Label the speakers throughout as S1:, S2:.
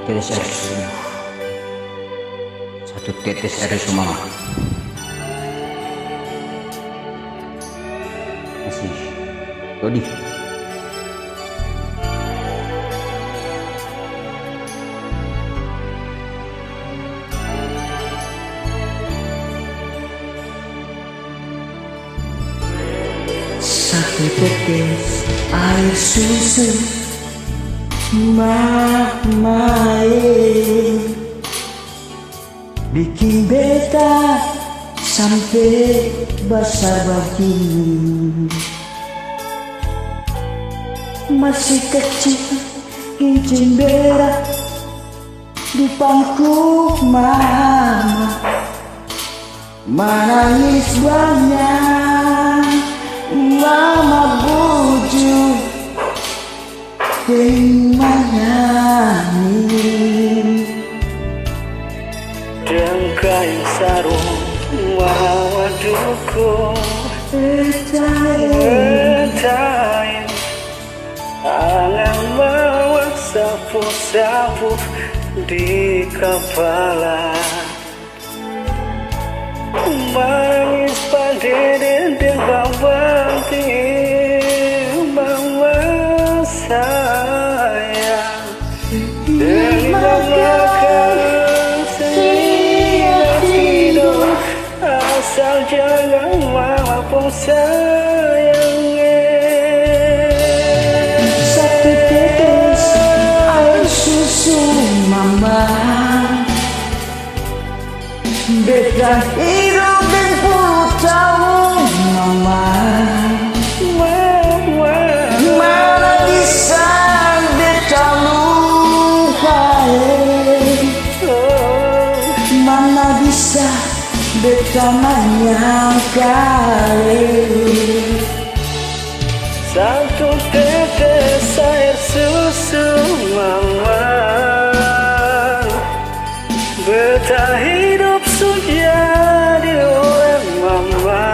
S1: tetes air susu, satu tetes air susu mama. Masih Dodi.
S2: Satu tetes air susu mama bikin beta sampai basah begini. Masih kecil kincin berak di pangku mama, menangis banyak mama bujuk menyanyi.
S3: Dengkai sarung wawa dukung Etain Angan bawa sapu-sapu di kepala, menangis pada dendeng babanti mama sayang. Dengan makan siap tidur, asal jangan mama pun sayangnya.
S2: Satu tetes air susu mama, beta hidup 20 tahun mama. Mana bisa beta lupain, mana bisa beta menyangkal.
S3: Satu tetes air susu mama, beta hidup sudah di orang mama.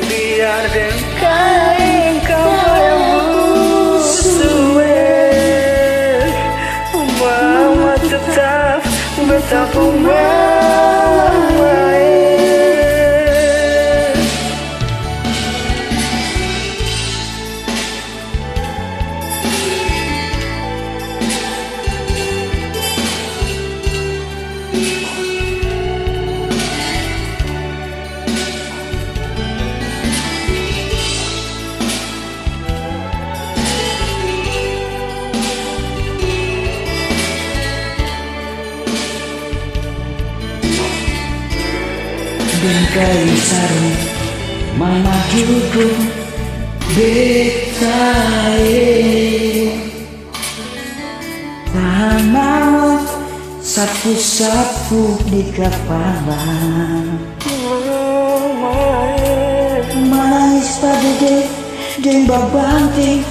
S3: Biar dengkai kau yang busuk, mama tetap beta pemain.
S2: Dengkai sarung mama dukung beta tahan mau sapu-sapu di kepala, menangis pada deng babanting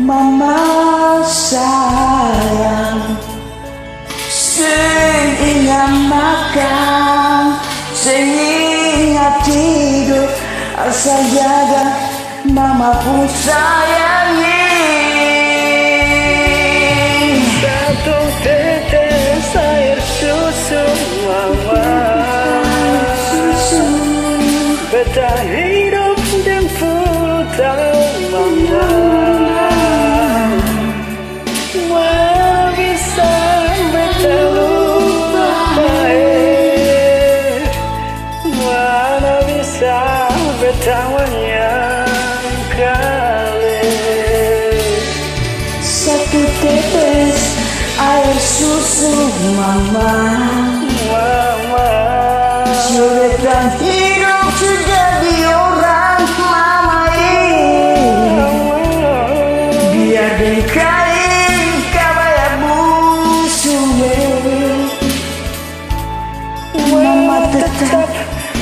S2: mama sayang. Sing ingat makan, sing ingat tidur, asal jaga mama pun sayangi.
S3: Satu tetes air susu mama, beta hidup 20 tahun mama. Mana bisa beta lupain, mana bisa beta menyangkal.
S2: Satu tetes air susu mama, sudah hidup sudah di orang mama ini. Biar dengkai kabaya busuk, mama tetap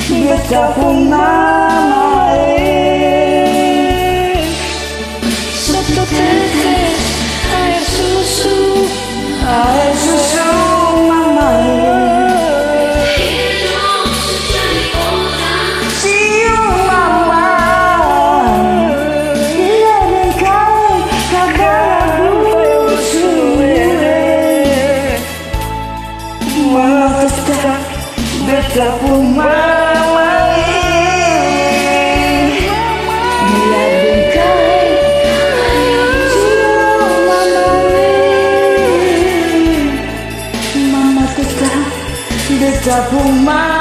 S2: beta pun mama.
S3: Satu tetes air susu
S2: mama, siu mama. Biar dengkai kabaya busuk, gabung mama